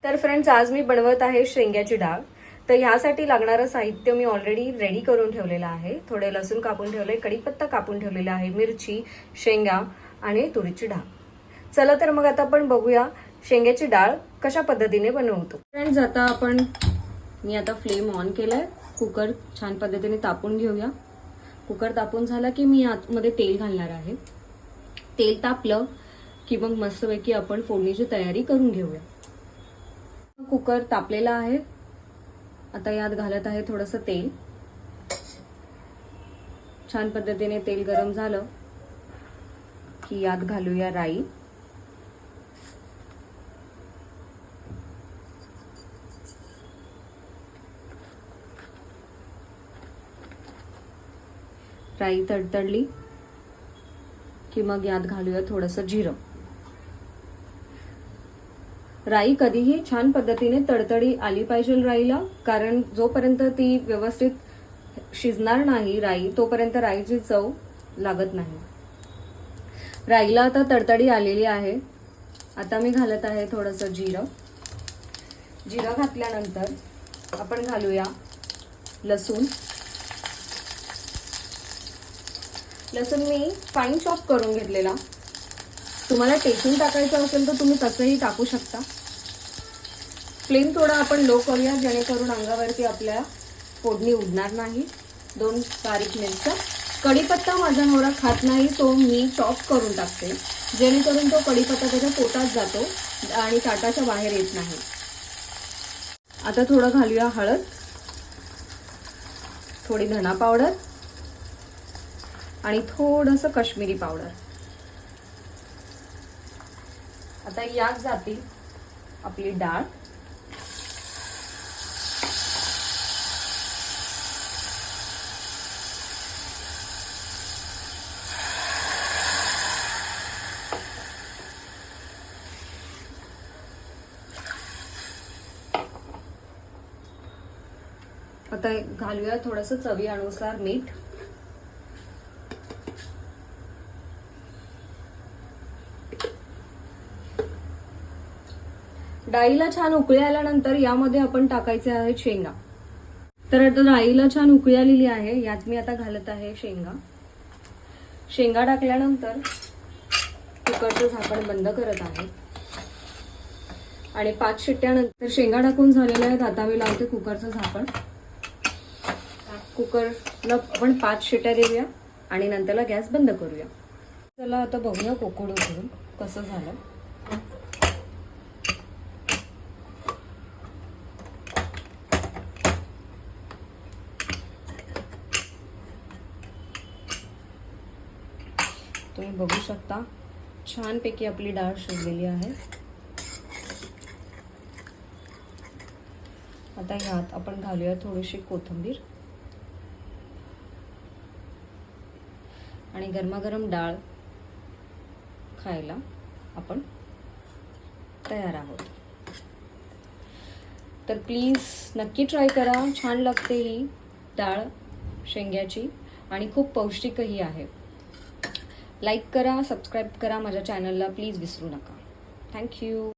तर फ्रेंड्स, आज मी बनवत आहे शेंग्याची डाळ. तर ह्यासाठी लागणारं साहित्य मी ऑलरेडी रेडी करून ठेवलेलं आहे. थोडे लसूण कापून ठेवले, कढीपत्ता कापून ठेवलेला आहे, मिरची, शेंगा आणि तुरीची डाळ. चला तर मग आता आपण बघूया शेंग्याची डाळ कशा पद्धतीने बनवतो. फ्रेंड्स, मी आता फ्लेम ऑन केलाय. कुकर छान पद्धतीने तापून घेऊया. कुकर तापून झाला की मी आतमध्ये तेल घालणार आहे. तेल तापलं की मग मस्तपैकी आपण फोडणीची तयारी करून घेऊया. कुकर तापलेला आहे. आता यात घालत आहे थोडंसं तेल. छान पद्धतीने तेल गरम झालं की यात घालूया राई. राई तडतडली की मग यात घालूया थोडंसं जिरं. राई कधीही छान पद्धतीने तडतडी आली पाहिजे राईला, कारण जोपर्यंत ती व्यवस्थित शिजणार नाही राई तोपर्यंत राईची चव लागत नाही. राईला आता तडतडी आलेली आहे. आता मी घालत आहे थोडंसं जिरं. जिरं घातल्यानंतर आपण घालूया लसूण. लसूण मी फाईन चॉप करून घेतलेला. तुम्हाला टेचून टाकायचं असेल तर तुम्ही तसंही टाकू शकता. फ्लेम थोडा आपण लो करूया जेणेकरून अंगावरती आपल्या फोडणी उडणार नाही. 2 बारीक मिरच्या. कढीपत्ता माझा नवरा खात नाही, तो मी चॉप करून टाकते जेणेकरून तो कढीपत्ता त्याच्या पोटात जातो आणि ताटाच्या बाहेर येत नाही. आता थोडं घालूया हळद, थोडी धना पावडर आणि थोडंसं काश्मीरी पावडर. आता यात जाती आपली डाळ. आता घालूया थोडंसं चवीनुसार मीठ. डाळीला छान उकळी आल्यानंतर यामध्ये आपण टाकायचे आहेत शेंगा. तर आता डाळीला छान उकळी आलेली आहे. यात मी आता घालत आहे शेंगा. शेंगा टाकल्यानंतर कुकरचं झाकण बंद करत आहे आणि 5 शिट्ट्यानंतर शेंगा टाकून झालेल्या आहेत. आता मी लावते कुकरचं झाकण. कुकरला आपण 5 शिट्ट्या देऊया आणि नंतरला गॅस बंद करूया. चला आता बघूया कोकोड उघडून कसं झालं. तुम्ही बघू शकता छानपैकी आपली डाळ शिजलेली आहे. आता ह्यात आपण घालूया थोडीशी कोथिंबीर आणि गरमागरम डाळ खायला आपण तयार आहोत. तर प्लीज नक्की ट्राय करा. छान लागते ही डाळ शेंग्याची आणि खूप पौष्टिकही आहे. लाईक करा, सबस्क्राईब करा माझ्या चॅनलला प्लीज विसरू नका. थँक्यू.